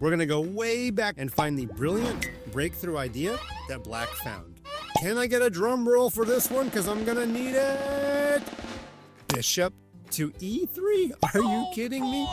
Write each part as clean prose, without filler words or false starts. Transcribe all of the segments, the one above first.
We're going to go way back and find the brilliant breakthrough idea that Black found. Can I get a drum roll for this one? Because I'm going to need it. Bishop to e3. Are you kidding me?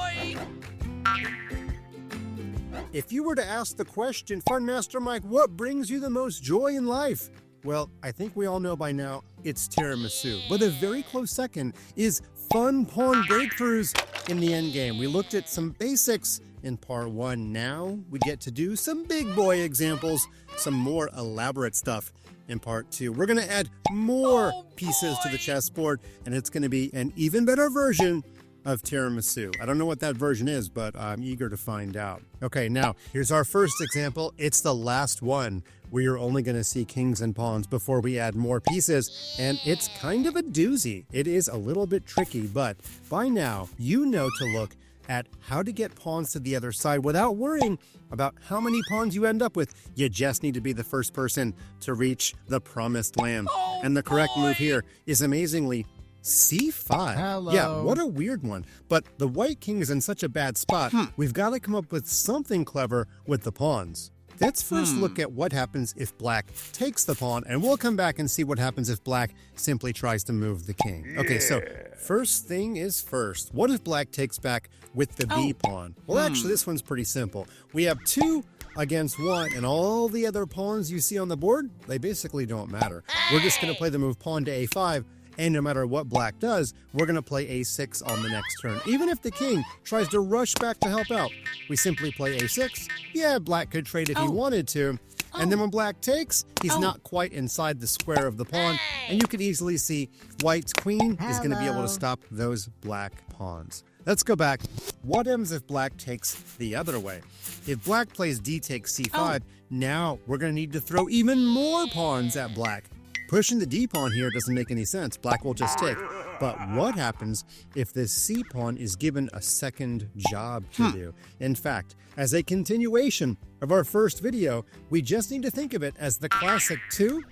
If you were to ask the question, Fun Master Mike, what brings you the most joy in life? Well, I think we all know by now it's tiramisu. But a very close second is fun pawn breakthroughs in the endgame. We looked at some basics in part 1. Now we get to do some big boy examples, some more elaborate stuff in part 2. We're going to add more pieces to the chessboard, and it's going to be an even better version of tiramisu. I don't know what that version is, but I'm eager to find out. Okay, now here's our first example. It's the last one. We are only going to see kings and pawns before we add more pieces, and it's kind of a doozy. It is a little bit tricky, but by now you know to look at how to get pawns to the other side without worrying about how many pawns you end up with. You just need to be the first person to reach the promised land. And the correct move here is amazingly c5. Hello. Yeah, what a weird one. But the white king is in such a bad spot. We've got to come up with something clever with the pawns. Let's first look at what happens if Black takes the pawn, and we'll come back and see what happens if Black simply tries to move the king. Okay, so first thing is first. What if Black takes back with the b pawn? Well, actually, this one's pretty simple. We have 2 against 1, and all the other pawns you see on the board, they basically don't matter. We're just going to play the move pawn to a5, and no matter what Black does, we're going to play a6 on the next turn. Even if the king tries to rush back to help out, we simply play a6. Yeah, Black could trade if he wanted to. And then when Black takes, he's not quite inside the square of the pawn, and you can easily see White's queen is going to be able to stop those Black pawns. Let's go back. What happens if Black takes the other way? If Black plays d takes c5, now we're going to need to throw even more pawns at Black. Pushing the d pawn here doesn't make any sense. Black will just take. But what happens if this c pawn is given a second job to do? In fact, as a continuation of our first video, we just need to think of it as the classic 2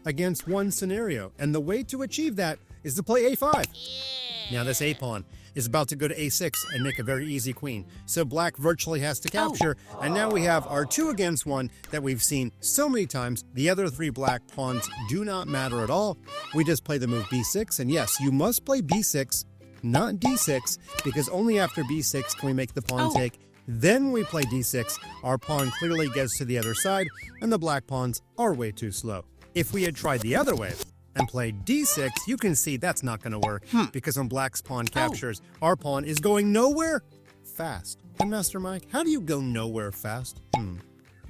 against 1 scenario. And the way to achieve that is to play a5. Now this a pawn is about to go to a6 and make a very easy queen. So Black virtually has to capture, and now we have our 2 against 1 that we've seen so many times. The other 3 Black pawns do not matter at all. We just play the move b6, and yes, you must play b6, not d6, because only after b6 can we make the pawn take. Then we play d6, our pawn clearly gets to the other side, and the Black pawns are way too slow. If we had tried the other way, and played d6, you can see that's not going to work, because when Black's pawn captures, our pawn is going nowhere fast. And Master Mike, how do you go nowhere fast?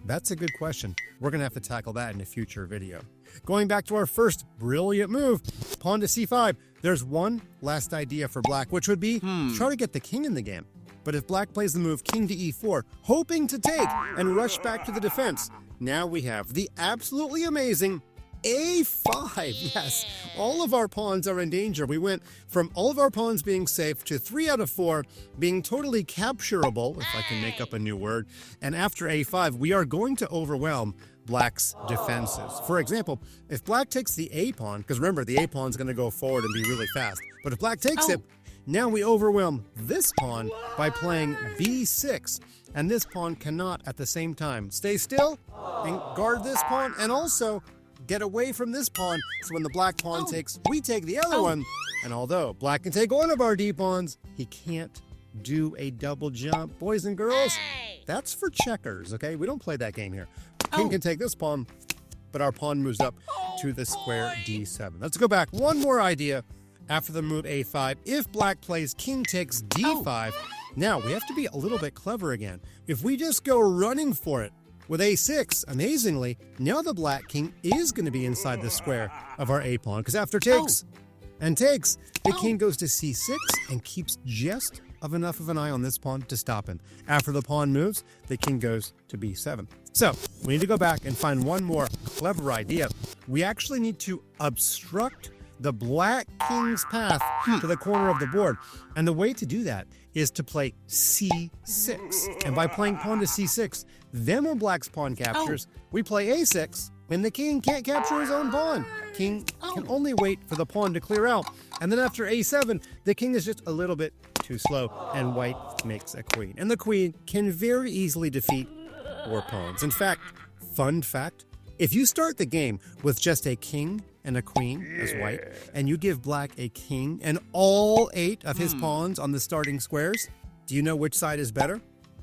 That's a good question. We're going to have to tackle that in a future video. Going back to our first brilliant move, pawn to c5, there's one last idea for Black, which would be try to get the king in the game. But if Black plays the move king to e4, hoping to take and rush back to the defense, now we have the absolutely amazing a5. Yes, all of our pawns are in danger. We went from all of our pawns being safe to 3 out of 4 being totally capturable, if I can make up a new word. And after a5, we are going to overwhelm Black's defenses. For example, if Black takes the a pawn, because remember, the a pawn is going to go forward and be really fast. But if Black takes it, now we overwhelm this pawn by playing b6. And this pawn cannot at the same time stay still and guard this pawn, and also get away from this pawn, so when the Black pawn takes, we take the other one. And although Black can take one of our d pawns, he can't do a double jump. Boys and girls, that's for checkers, okay? We don't play that game here. King can take this pawn, but our pawn moves up to the square d7. Let's go back. One more idea after the move a5. If Black plays king takes d5, now we have to be a little bit clever again. If we just go running for it, with a6, amazingly, now the Black king is going to be inside the square of our a pawn, because after takes and takes, the king goes to c6 and keeps just enough of an eye on this pawn to stop him. After the pawn moves, the king goes to b7. So we need to go back and find one more clever idea. We actually need to obstruct the Black king's path to the corner of the board. And the way to do that is to play c6. And by playing pawn to c6, then when Black's pawn captures, we play a6, and the king can't capture his own pawn. King can only wait for the pawn to clear out. And then after a7, the king is just a little bit too slow, and white makes a queen. And the queen can very easily defeat 4 pawns. In fact, fun fact, if you start the game with just a king and a queen as white, and you give black a king and all 8 of his pawns on the starting squares, do you know which side is better?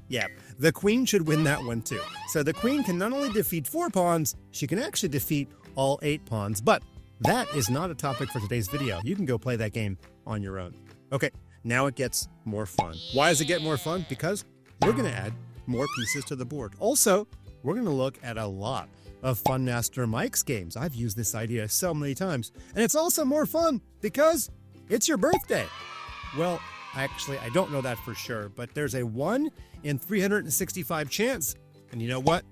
Yeah, the queen should win that one too. So the queen can not only defeat 4 pawns, she can actually defeat all 8 pawns. But that is not a topic for today's video. You can go play that game on your own. Okay, now it gets more fun. Why does it get more fun? Because we're going to add more pieces to the board. Also, we're going to look at a lot of Fun Master Mike's games. I've used this idea so many times. And it's also more fun because it's your birthday. Well, actually, I don't know that for sure, but there's a 1 in 365 chance. And you know what?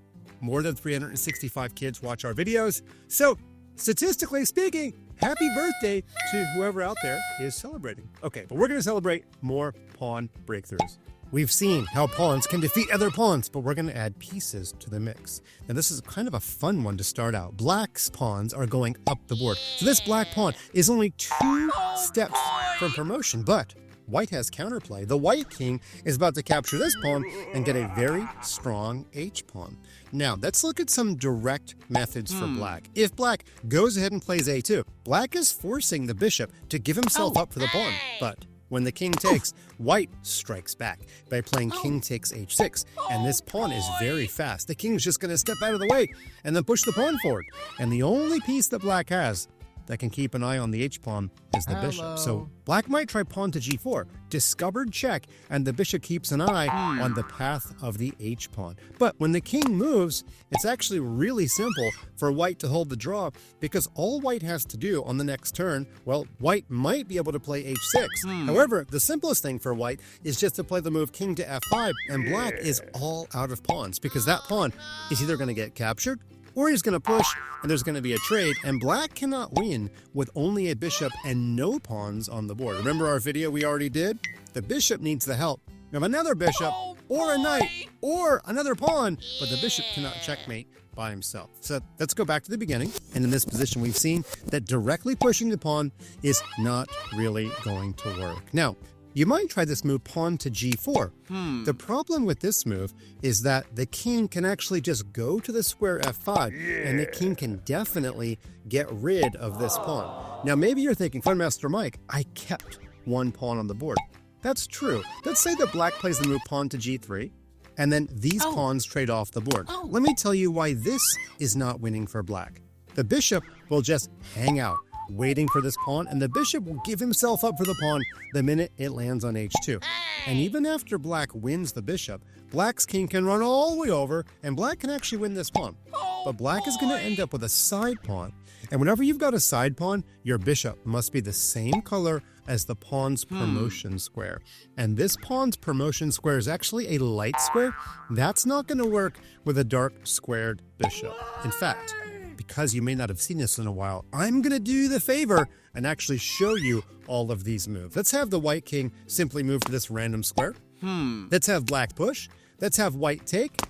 More than 365 kids watch our videos. So, statistically speaking, happy birthday to whoever out there is celebrating. Okay, but we're going to celebrate more pawn breakthroughs. We've seen how pawns can defeat other pawns, but we're going to add pieces to the mix. Now, this is kind of a fun one to start out. Black's pawns are going up the board. So this black pawn is only 2 steps from promotion, but white has counterplay. The white king is about to capture this pawn and get a very strong H-pawn. Now, let's look at some direct methods for black. If black goes ahead and plays A2, black is forcing the bishop to give himself up for the pawn, but when the king takes, white strikes back by playing king takes h6, and this pawn is very fast. The king's just going to step out of the way and then push the pawn forward. And the only piece that black has that can keep an eye on the h-pawn is the bishop. So black might try pawn to g4, discovered check, and the bishop keeps an eye on the path of the h-pawn. But when the king moves, it's actually really simple for white to hold the draw, because all white has to do on the next turn, well, white might be able to play h6. However, the simplest thing for white is just to play the move king to f5, and black is all out of pawns, because that pawn is either going to get captured or he's going to push, and there's going to be a trade, and black cannot win with only a bishop and no pawns on the board. Remember our video we already did? The bishop needs the help of another bishop, or a knight, or another pawn, but the bishop cannot checkmate by himself. So let's go back to the beginning, and in this position we've seen that directly pushing the pawn is not really going to work. Now, you might try this move pawn to g4. The problem with this move is that the king can actually just go to the square f5, and the king can definitely get rid of this pawn. Now, maybe you're thinking, Fun Master Mike, I kept 1 pawn on the board. That's true. Let's say that black plays the move pawn to g3, and then these pawns trade off the board. Let me tell you why this is not winning for black. The bishop will just hang out, waiting for this pawn, and the bishop will give himself up for the pawn the minute it lands on h2. And even after black wins the bishop, black's king can run all the way over, and black can actually win this pawn. But black is going to end up with a side pawn. And whenever you've got a side pawn, your bishop must be the same color as the pawn's promotion square. And this pawn's promotion square is actually a light square. That's not going to work with a dark squared bishop. In fact, because you may not have seen this in a while, I'm going to do the favor and actually show you all of these moves. Let's have the white king simply move to this random square. Let's have black push. Let's have white take.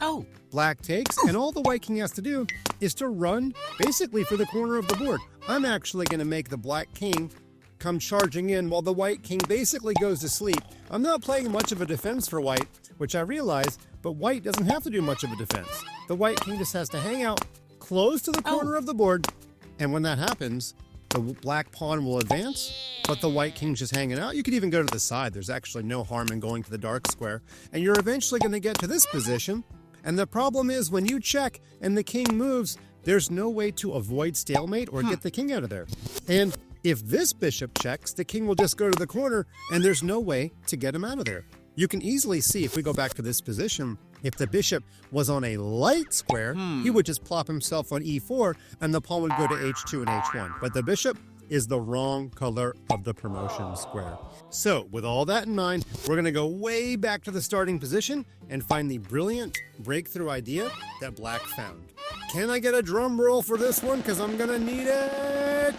Black takes. And all the white king has to do is to run basically for the corner of the board. I'm actually going to make the black king come charging in while the white king basically goes to sleep. I'm not playing much of a defense for white, which I realize, but white doesn't have to do much of a defense. The white king just has to hang out close to the corner of the board, and when that happens, the black pawn will advance, but the white king's just hanging out. You could even go to the side. There's actually no harm in going to the dark square, and you're eventually going to get to this position, and the problem is when you check and the king moves, there's no way to avoid stalemate or get the king out of there. And if this bishop checks, the king will just go to the corner, and there's no way to get him out of there. You can easily see, if we go back to this position, if the bishop was on a light square, he would just plop himself on e4, and the pawn would go to h2 and h1. But the bishop is the wrong color of the promotion square. So, with all that in mind, we're going to go way back to the starting position and find the brilliant breakthrough idea that black found. Can I get a drum roll for this one? Because I'm going to need it!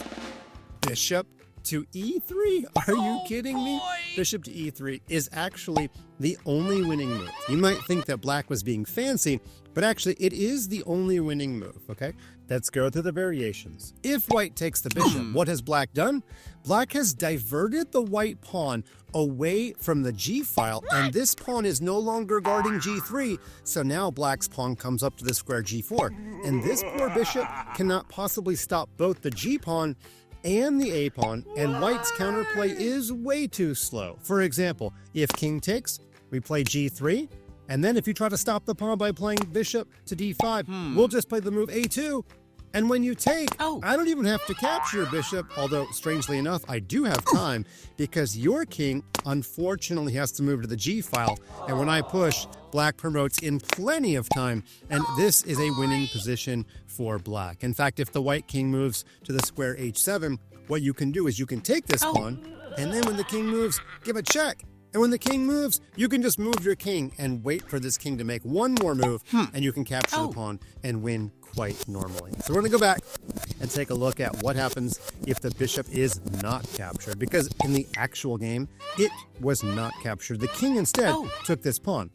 Bishop to e3? Are you kidding me? Bishop to e3 is actually the only winning move. You might think that black was being fancy, but actually it is the only winning move, okay? Let's go through the variations. If white takes the bishop, what has black done? Black has diverted the white pawn away from the g file, and this pawn is no longer guarding g3, so now black's pawn comes up to the square g4, and this poor bishop cannot possibly stop both the g pawn and the a pawn, and white's counterplay is way too slow. For example, if king takes, we play g3, and then if you try to stop the pawn by playing bishop to d5, we'll just play the move a2. And when you take, I don't even have to capture your bishop, although strangely enough, I do have time because your king unfortunately has to move to the g file. And when I push, black promotes in plenty of time. And this is a winning position for black. In fact, if the white king moves to the square h7, what you can do is you can take this pawn, and then when the king moves, give a check. And when the king moves, you can just move your king and wait for this king to make one more move, and you can capture the pawn and win quite normally. So we're going to go back and take a look at what happens if the bishop is not captured, because in the actual game, it was not captured. The king instead took this pawn.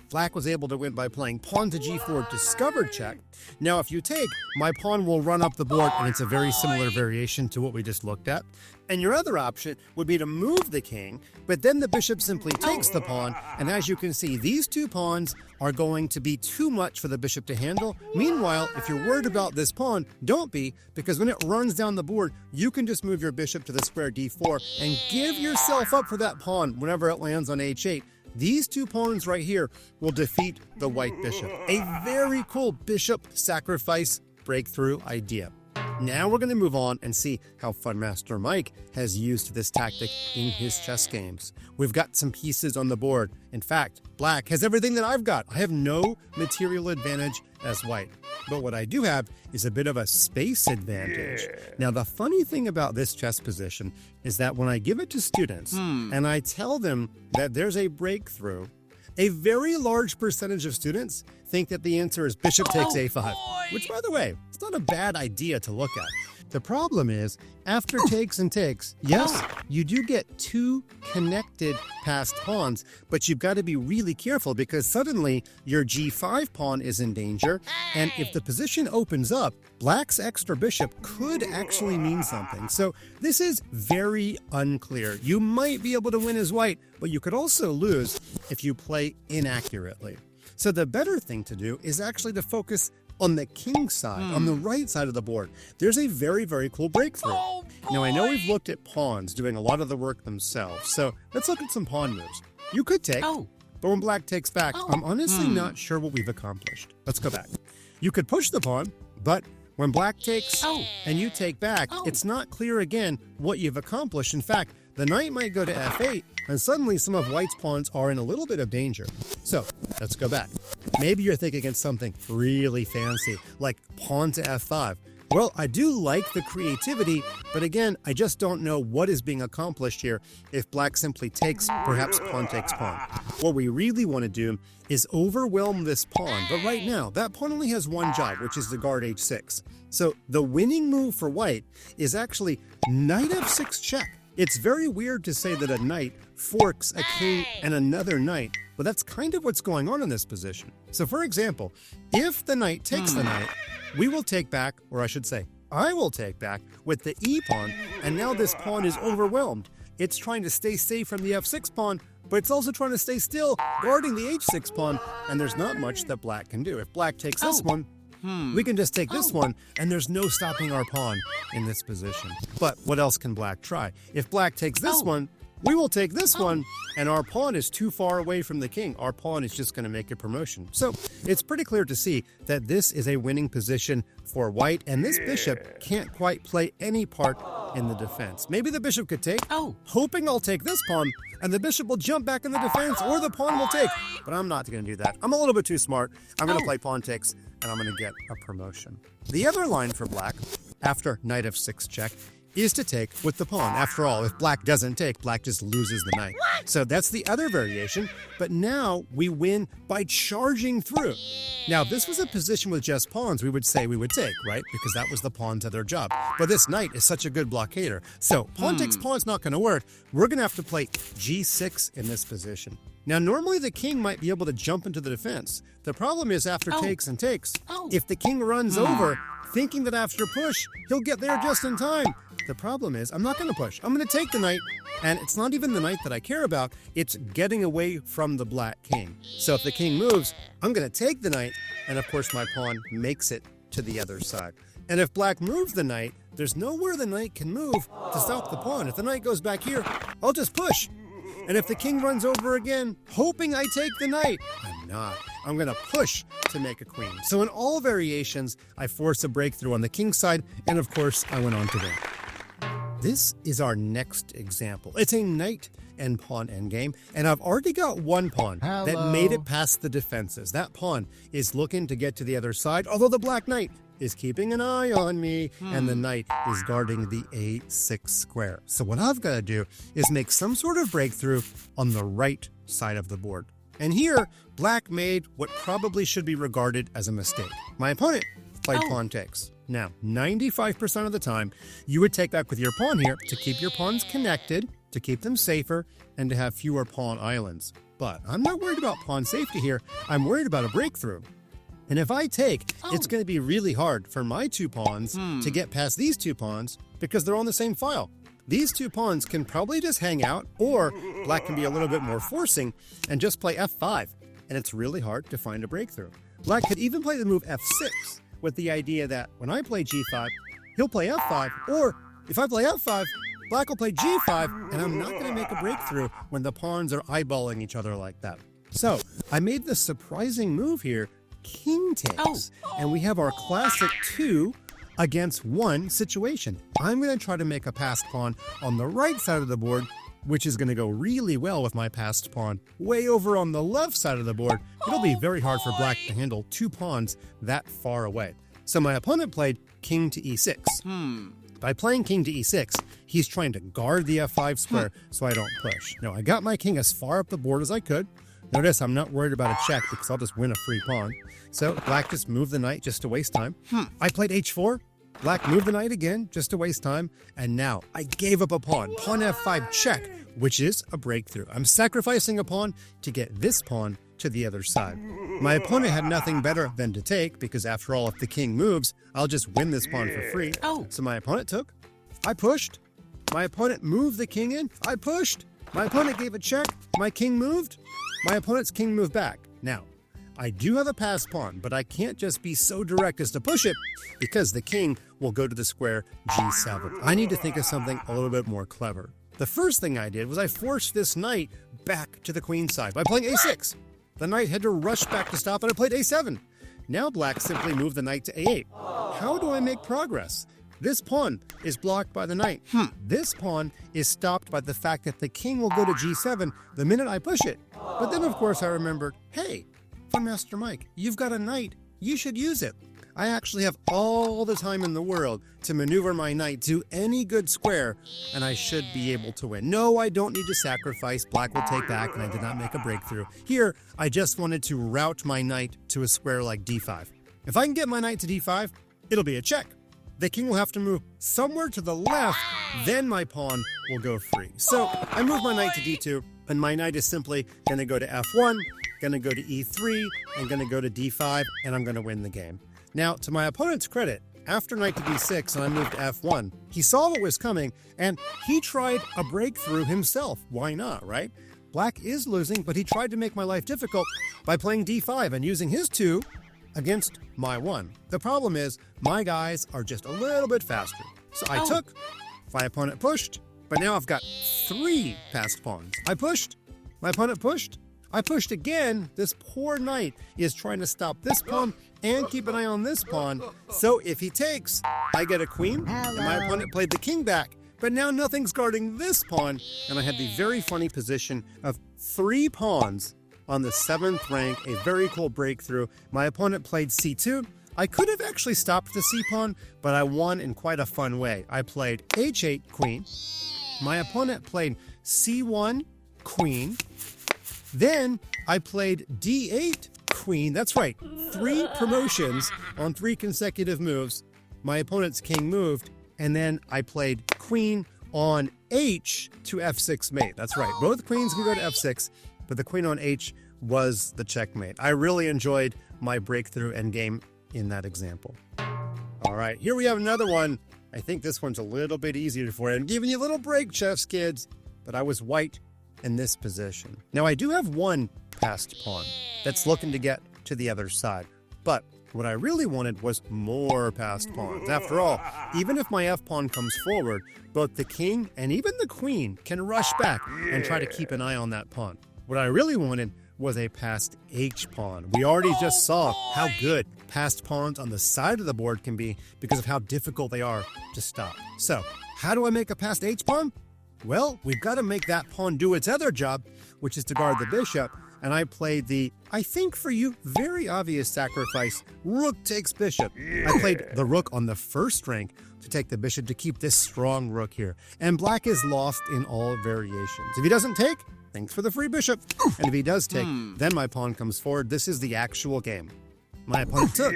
Black was able to win by playing pawn to g4, discovered check. Now, if you take, my pawn will run up the board, and it's a very similar variation to what we just looked at. And your other option would be to move the king, but then the bishop simply takes the pawn, and as you can see, these two pawns are going to be too much for the bishop to handle. Meanwhile, if you're worried about this pawn, don't be, because when it runs down the board, you can just move your bishop to the square d4 and give yourself up for that pawn whenever it lands on h8. These two pawns right here will defeat the white bishop. A very cool bishop sacrifice breakthrough idea. Now we're going to move on and see how Funmaster Mike has used this tactic in his chess games. We've got some pieces on the board. In fact, black has everything that I've got. I have no material advantage as white. But what I do have is a bit of a space advantage. Now, the funny thing about this chess position is that when I give it to students and I tell them that there's a breakthrough, a very large percentage of students think that the answer is bishop takes a5, which, by the way, it's not a bad idea to look at. The problem is, after takes and takes, yes, you do get two connected passed pawns, but you've got to be really careful because suddenly your g5 pawn is in danger, and if the position opens up, black's extra bishop could actually mean something. So this is very unclear. You might be able to win as white, but you could also lose if you play inaccurately. So the better thing to do is actually to focus on the king side, on the right side of the board. There's a very, very cool breakthrough. Now, I know we've looked at pawns doing a lot of the work themselves, so let's look at some pawn moves. You could take, but when black takes back, I'm honestly not sure what we've accomplished. Let's go back. You could push the pawn, but when black takes and you take back, it's not clear again what you've accomplished. In fact, the knight might go to f8, and suddenly some of white's pawns are in a little bit of danger. So let's go back. Maybe you're thinking it's something really fancy, like pawn to f5. Well, I do like the creativity, but again, I just don't know what is being accomplished here if black simply takes, perhaps pawn takes pawn. What we really want to do is overwhelm this pawn, but right now, that pawn only has one job, which is to guard h6. So the winning move for white is actually knight f6 check. It's very weird to say that a knight forks a king and another knight, but that's kind of what's going on in this position. So for example, if the knight takes the knight, we will take back, or I should say, I will take back with the e pawn, and now this pawn is overwhelmed. It's trying to stay safe from the f6 pawn, but it's also trying to stay still, guarding the h6 pawn, and there's not much that black can do. If black takes this one, we can just take this one, and there's no stopping our pawn in this position. But what else can black try? If black takes this one, we will take this one, and our pawn is too far away from the king. Our pawn is just going to make a promotion. So it's pretty clear to see that this is a winning position for white, and this bishop can't quite play any part in the defense. Maybe the bishop could take, hoping I'll take this pawn, and the bishop will jump back in the defense, or the pawn will take. But I'm not going to do that. I'm a little bit too smart. I'm going to play pawn takes, and I'm going to get a promotion. The other line for black, after knight f6 check, is to take with the pawn. After all, if black doesn't take, black just loses the knight. So that's the other variation, but now we win by charging through. Now, if this was a position with just pawns, we would say we would take, right? Because that was the pawn's other job. But this knight is such a good blockader. So pawn takes pawn's not going to work. We're going to have to play g6 in this position. Now, normally the king might be able to jump into the defense. The problem is after takes and takes, if the king runs over, thinking that after push, he'll get there just in time, The problem is I'm not going to push. I'm going to take the knight, and it's not even the knight that I care about. It's getting away from the black king. So if the king moves, I'm going to take the knight, and of course my pawn makes it to the other side. And if black moves the knight, there's nowhere the knight can move to stop the pawn. If the knight goes back here, I'll just push. And if the king runs over again, hoping I take the knight, I'm not. I'm going to push to make a queen. So in all variations, I force a breakthrough on the king side, and of course, I went on to win. This is our next example. It's a knight and pawn endgame, and I've already got one pawn that made it past the defenses. That pawn is looking to get to the other side, although the black knight is keeping an eye on me, and the knight is guarding the a6 square. So what I've got to do is make some sort of breakthrough on the right side of the board. And here, black made what probably should be regarded as a mistake. My opponent played pawn takes. Now, 95% of the time, you would take back with your pawn here to keep your pawns connected, to keep them safer, and to have fewer pawn islands. But I'm not worried about pawn safety here. I'm worried about a breakthrough. And if I take, it's going to be really hard for my two pawns to get past these two pawns because they're on the same file. These two pawns can probably just hang out, or black can be a little bit more forcing and just play f5. And it's really hard to find a breakthrough. Black could even play the move f6 with the idea that when I play g5, he'll play f5, or if I play f5, black will play g5, and I'm not going to make a breakthrough when the pawns are eyeballing each other like that. So I made the surprising move here, king takes, and we have our classic 2 against 1 situation. I'm going to try to make a passed pawn on the right side of the board, which is going to go really well with my passed pawn way over on the left side of the board. It'll be very hard for black to handle 2 pawns that far away. So my opponent played king to e6. By playing king to e6, he's trying to guard the f5 square so I don't push. Now, I got my king as far up the board as I could. Notice I'm not worried about a check because I'll just win a free pawn. So black just moved the knight just to waste time. I played h4. Black moved the knight again just to waste time. And now I gave up a pawn. Pawn f5 check, which is a breakthrough. I'm sacrificing a pawn to get this pawn to the other side. My opponent had nothing better than to take because after all, if the king moves, I'll just win this pawn for free. So my opponent took. I pushed. My opponent moved the king in. I pushed. My opponent gave a check. My king moved. My opponent's king moved back. Now, I do have a passed pawn, but I can't just be so direct as to push it because the king will go to the square g7. I need to think of something a little bit more clever. The first thing I did was I forced this knight back to the queen side by playing a6. The knight had to rush back to stop, and I played a7. Now black simply moved the knight to a8. How do I make progress? This pawn is blocked by the knight. This pawn is stopped by the fact that the king will go to g7 the minute I push it. But then, of course, I remembered, hey, Fun Master Mike, you've got a knight. You should use it. I actually have all the time in the world to maneuver my knight to any good square, and I should be able to win. No, I don't need to sacrifice. Black will take back, and I did not make a breakthrough. Here, I just wanted to route my knight to a square like d5. If I can get my knight to d5, it'll be a check. The king will have to move somewhere to the left, then my pawn will go free. So I move my knight to d2, and my knight is simply going to go to f1, going to go to e3, and going to go to d5, and I'm going to win the game. Now, to my opponent's credit, after knight to d6 and I moved to f1, he saw what was coming, and he tried a breakthrough himself. Why not, right? Black is losing, but he tried to make my life difficult by playing d5 and using his 2 against my 1. The problem is, my guys are just a little bit faster. So I took, my opponent pushed, but now I've got 3 passed pawns. I pushed, my opponent pushed, I pushed again. This poor knight is trying to stop this pawn and keep an eye on this pawn. So if he takes, I get a queen, and my opponent played the king back. But now nothing's guarding this pawn, and I had the very funny position of 3 pawns on the 7th rank, a very cool breakthrough. My opponent played c2. I could have actually stopped the c-pawn, but I won in quite a fun way. I played h8 queen. My opponent played c1 queen. Then I played d8 queen. That's right, 3 promotions on 3 consecutive moves. My opponent's king moved, and then I played queen on h to f6 mate. That's right, both queens can go to f6, but the queen on h was the checkmate. I really enjoyed my breakthrough endgame in that example. All right, here we have another one. I think this one's a little bit easier for you. I'm giving you a little break, chess kids, but I was white in this position. Now, I do have one passed pawn that's looking to get to the other side, but what I really wanted was more passed pawns. After all, even if my f-pawn comes forward, both the king and even the queen can rush back and try to keep an eye on that pawn. What I really wanted was a passed h-pawn. We already just saw how good passed pawns on the side of the board can be because of how difficult they are to stop. So, how do I make a passed h-pawn? Well, we've got to make that pawn do its other job, which is to guard the bishop, and I played the, I think for you, very obvious sacrifice, rook takes bishop. I played the rook on the first rank to take the bishop to keep this strong rook here, and black is lost in all variations. If he doesn't take, thanks for the free bishop, and if he does take, then my pawn comes forward. This is the actual game. My opponent took,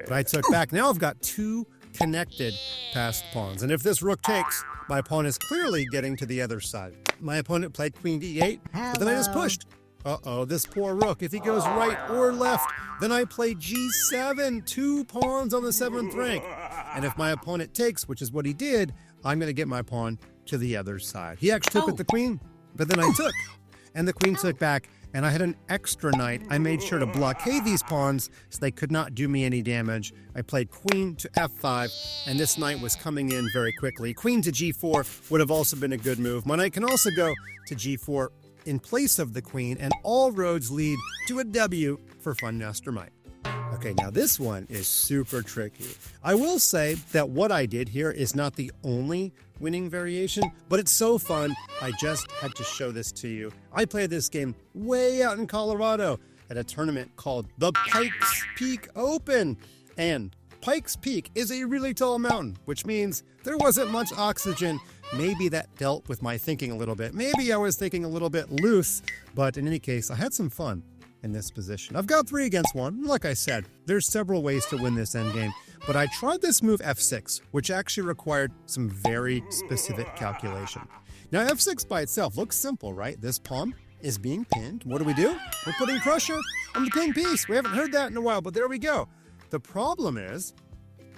but I took back. Now I've got two connected passed pawns, and if this rook takes, my pawn is clearly getting to the other side. My opponent played queen d8, but then I just pushed. Uh-oh, this poor rook. If he goes right or left, then I play g7, 2 pawns on the 7th rank. And if my opponent takes, which is what he did, I'm going to get my pawn to the other side. He actually took with the queen, but then I took, and the queen took back, and I had an extra knight. I made sure to blockade these pawns so they could not do me any damage. I played queen to f5, and this knight was coming in very quickly. Queen to g4 would have also been a good move. My knight can also go to g4 in place of the queen, and all roads lead to a W for Fun Mastermind. Okay, now this one is super tricky. I will say that what I did here is not the only winning variation, but it's so fun, I just had to show this to you. I played this game way out in Colorado at a tournament called the Pikes Peak Open. And Pikes Peak is a really tall mountain, which means there wasn't much oxygen. Maybe that dealt with my thinking a little bit. Maybe I was thinking a little bit loose, but in any case, I had some fun in this position. I've got 3 against 1. Like I said, there's several ways to win this endgame, but I tried this move f6, which actually required some very specific calculation. Now, f6 by itself looks simple, right? This pawn is being pinned. What do? We're putting pressure on the pinned piece. We haven't heard that in a while, but there we go. The problem is,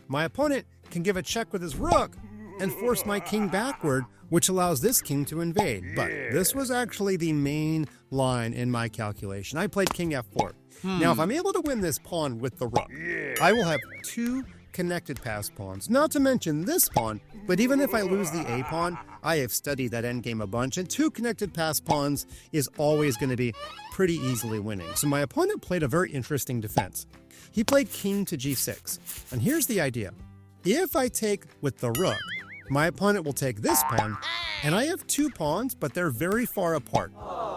my opponent can give a check with his rook and force my king backward, which allows this king to invade. But this was actually the main line in my calculation. I played king f4. Now, if I'm able to win this pawn with the rook, I will have 2 connected passed pawns, not to mention this pawn, but even if I lose the a pawn, I have studied that endgame a bunch, and 2 connected passed pawns is always going to be pretty easily winning. So my opponent played a very interesting defense. He played king to g6, and here's the idea. If I take with the rook, my opponent will take this pawn, and I have 2 pawns, but they're very far apart.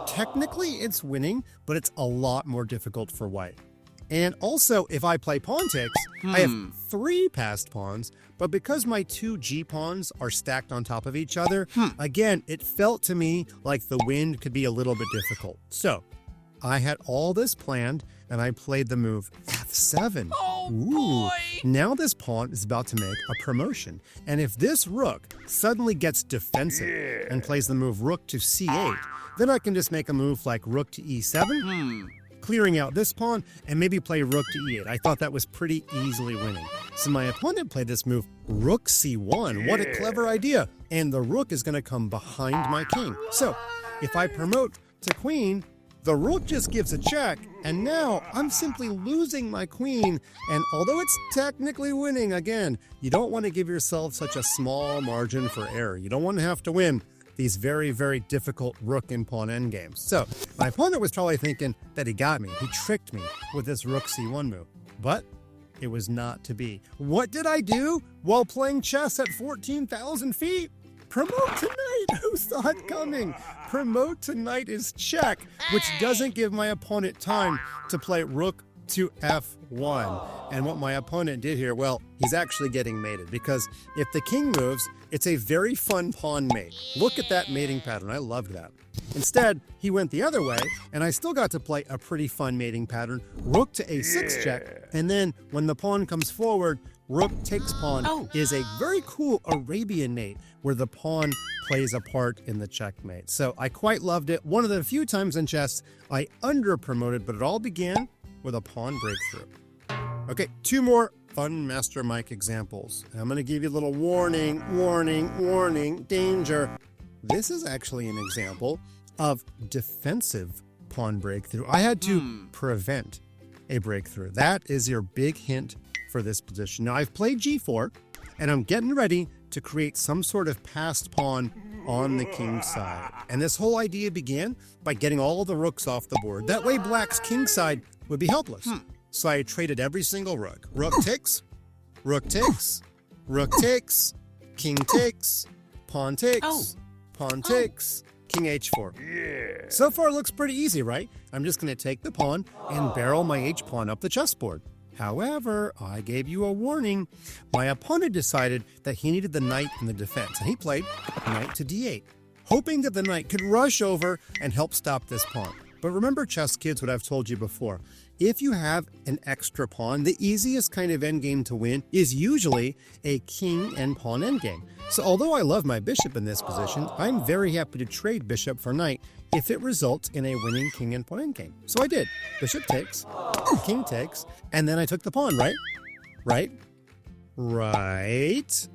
Technically, it's winning, but it's a lot more difficult for white. And also, if I play pawn takes, I have 3 passed pawns, but because my 2 g-pawns are stacked on top of each other, again, it felt to me like the win could be a little bit difficult. So, I had all this planned, and I played the move f7. Ooh, now this pawn is about to make a promotion. And if this rook suddenly gets defensive and plays the move rook to c8, then I can just make a move like rook to e7, clearing out this pawn, and maybe play rook to e8. I thought that was pretty easily winning. So my opponent played this move rook c1. What a clever idea. And the rook is going to come behind my king. So if I promote to queen, the rook just gives a check, and now I'm simply losing my queen, and although it's technically winning, again, you don't want to give yourself such a small margin for error. You don't want to have to win these very, very difficult rook and pawn endgames. So my opponent was probably thinking that he got me. He tricked me with this rook c1 move, but it was not to be. What did I do while playing chess at 14,000 feet? Promote to knight! Who saw it coming? Promote to knight is check, which doesn't give my opponent time to play rook to f1. And what my opponent did here, well, he's actually getting mated, because if the king moves, it's a very fun pawn mate. Look at that mating pattern. I loved that. Instead, he went the other way, and I still got to play a pretty fun mating pattern, rook to a6 check, and then when the pawn comes forward, rook takes pawn is a very cool Arabian mate where the pawn plays a part in the checkmate. So I quite loved it. One of the few times in chess I under-promoted, but it all began with a pawn breakthrough. Okay, 2 more fun Master Mike examples. I'm going to give you a little warning, warning, warning, danger. This is actually an example of defensive pawn breakthrough. I had to prevent a breakthrough. That is your big hint for this position. Now, I've played g4, and I'm getting ready to create some sort of passed pawn on the king side. And this whole idea began by getting all the rooks off the board. That way, black's king side would be helpless. So I traded every single rook. Rook takes, rook takes, rook takes, king takes, pawn takes, pawn takes, king h4. Yeah. So far, it looks pretty easy, right? I'm just going to take the pawn and barrel my h-pawn up the chessboard. However, I gave you a warning. My opponent decided that he needed the knight in the defense, and he played knight to d8, hoping that the knight could rush over and help stop this pawn. But remember, chess kids, what I've told you before. If you have an extra pawn, the easiest kind of endgame to win is usually a king and pawn endgame. So although I love my bishop in this position, I'm very happy to trade bishop for knight if it results in a winning king and pawn endgame. So I did. Bishop takes, king takes, and then I took the pawn, right? Right? Right?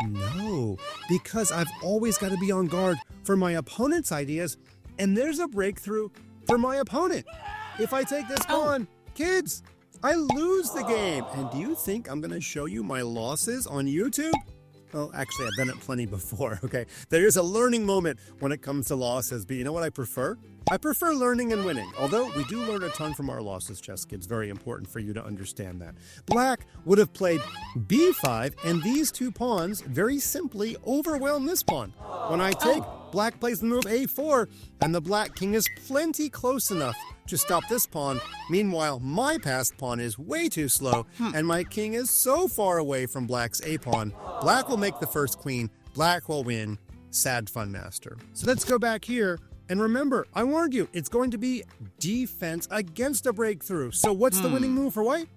No, because I've always got to be on guard for my opponent's ideas, and there's a breakthrough for my opponent. If I take this pawn, kids, I lose the game. And do you think I'm going to show you my losses on YouTube? Well, actually, I've done it plenty before, okay? There is a learning moment when it comes to losses, but you know what I prefer? I prefer learning and winning, although we do learn a ton from our losses, chess kids. Very important for you to understand that. Black would have played b5, and these two pawns very simply overwhelm this pawn. When I take, black plays the move a4, and the black king is plenty close enough to stop this pawn. Meanwhile, my passed pawn is way too slow, and my king is so far away from black's a-pawn. Black will make the first queen. Black will win. Sad fun master. So let's go back here. And remember, I warned you, it's going to be defense against a breakthrough. So what's the winning move for white?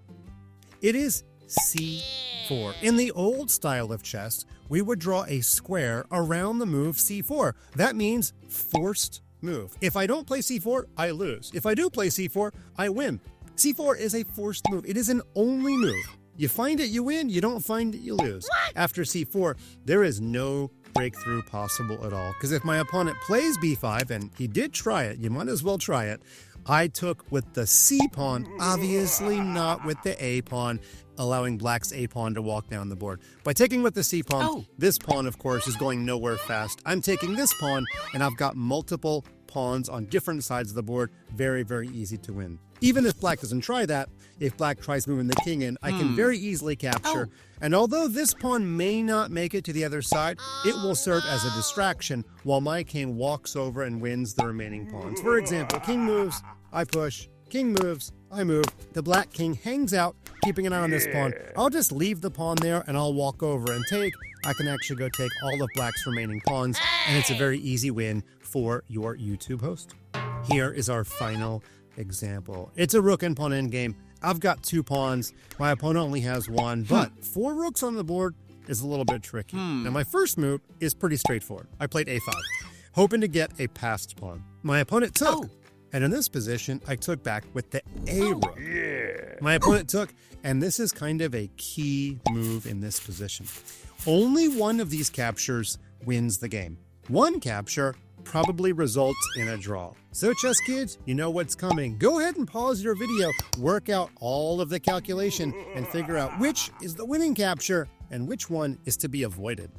It is c4. In the old style of chess, we would draw a square around the move c4. That means forced move. If I don't play c4, I lose. If I do play c4, I win. c4 is a forced move. It is an only move. You find it, you win. You don't find it, you lose. After c4, there is no breakthrough possible at all. Because if my opponent plays b5, and he did try it, you might as well try it, I took with the c-pawn, obviously not with the a-pawn, allowing black's a-pawn to walk down the board. By taking with the c-pawn, this pawn, of course, is going nowhere fast. I'm taking this pawn, and I've got multiple pawns on different sides of the board. Very, very easy to win. Even if black doesn't try that, if black tries moving the king in, I can very easily capture. And although this pawn may not make it to the other side, it will serve as a distraction while my king walks over and wins the remaining pawns. For example, king moves, I push, king moves, I move. The black king hangs out, keeping an eye on this pawn. I'll just leave the pawn there and I'll walk over and take. I can actually go take all of black's remaining pawns, and it's a very easy win for your YouTube host. Here is our final example. It's a rook and pawn endgame. I've got two pawns. My opponent only has one, but 4 rooks on the board is a little bit tricky. Now, my first move is pretty straightforward. I played a5, hoping to get a passed pawn. My opponent took, and in this position, I took back with the a rook. My opponent took, and this is kind of a key move in this position. Only one of these captures wins the game. One capture probably results in a draw. So chess kids, you know what's coming. Go ahead and pause your video, work out all of the calculation, and figure out which is the winning capture and which one is to be avoided.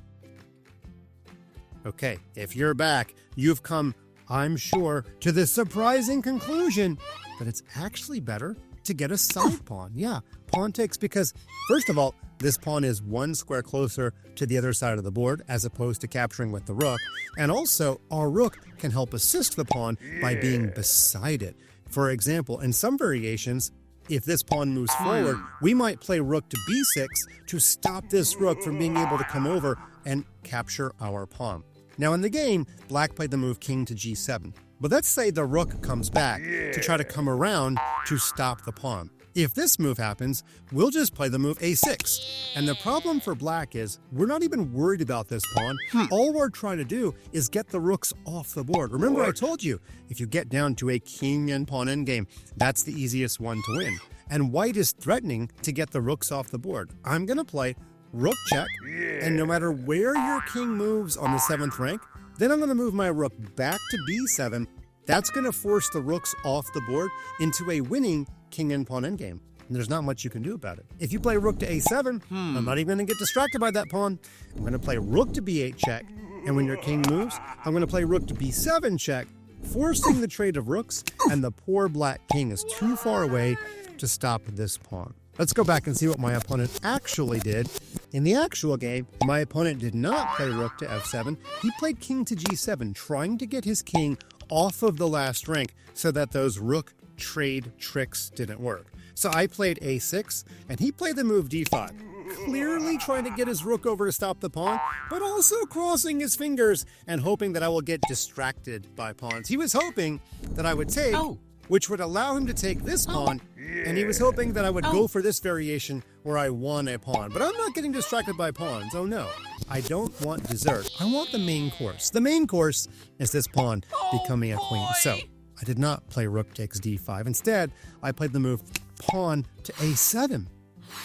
Okay, if you're back, you've come, I'm sure, to the surprising conclusion that it's actually better to get a side pawn. Yeah, pawn takes, because first of all, this pawn is 1 square closer to the other side of the board as opposed to capturing with the rook. And also, our rook can help assist the pawn by being beside it. For example, in some variations, if this pawn moves forward, we might play rook to b6 to stop this rook from being able to come over and capture our pawn. Now in the game, black played the move king to g7. But let's say the rook comes back to try to come around to stop the pawn. If this move happens, we'll just play the move a6. And the problem for black is we're not even worried about this pawn. All we're trying to do is get the rooks off the board. Remember, I told you, if you get down to a king and pawn endgame, that's the easiest one to win. And white is threatening to get the rooks off the board. I'm going to play rook check, and no matter where your king moves on the 7th rank, then I'm going to move my rook back to b7. That's going to force the rooks off the board into a winning king and pawn endgame. And there's not much you can do about it. If you play rook to a7, I'm not even going to get distracted by that pawn. I'm going to play rook to b8 check, and when your king moves, I'm going to play rook to b7 check, forcing the trade of rooks, and the poor black king is too far away to stop this pawn. Let's go back and see what my opponent actually did. In the actual game, my opponent did not play rook to f7. He played king to g7, trying to get his king off of the last rank so that those rook trade tricks didn't work. So I played a6, and he played the move d5, clearly trying to get his rook over to stop the pawn, but also crossing his fingers and hoping that I will get distracted by pawns. He was hoping that I would take, which would allow him to take this pawn, and he was hoping that I would go for this variation where I won a pawn. But I'm not getting distracted by pawns. Oh no, I don't want dessert. I want the main course. The main course is this pawn becoming a queen. So I did not play rook takes d5. Instead, I played the move pawn to a7.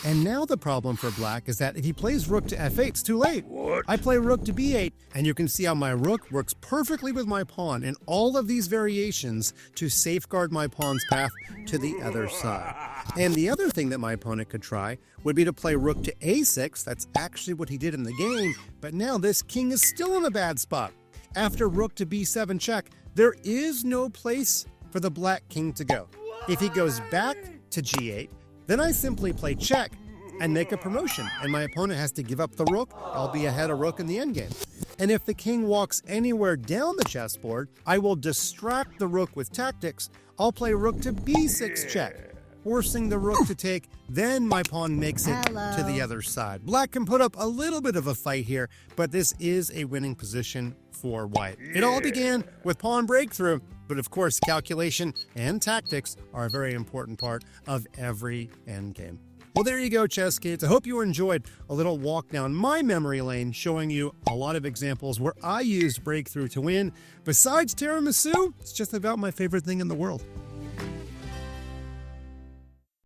And now the problem for black is that if he plays rook to f8, it's too late. I play rook to b8, and you can see how my rook works perfectly with my pawn in all of these variations to safeguard my pawn's path to the other side. And the other thing that my opponent could try would be to play rook to a6. That's actually what he did in the game, but now this king is still in a bad spot. After rook to b7 check, there is no place for the black king to go. If he goes back to g8, then I simply play check and make a promotion, and my opponent has to give up the rook. I'll be ahead of rook in the endgame. And if the king walks anywhere down the chessboard, I will distract the rook with tactics. I'll play rook to b6 check, forcing the rook to take. Then my pawn makes it to the other side. Black can put up a little bit of a fight here, but this is a winning position for white. It all began with pawn breakthrough, but of course, calculation and tactics are a very important part of every endgame. Well, there you go, chess kids. I hope you enjoyed a little walk down my memory lane, showing you a lot of examples where I used breakthrough to win. Besides tiramisu, it's just about my favorite thing in the world.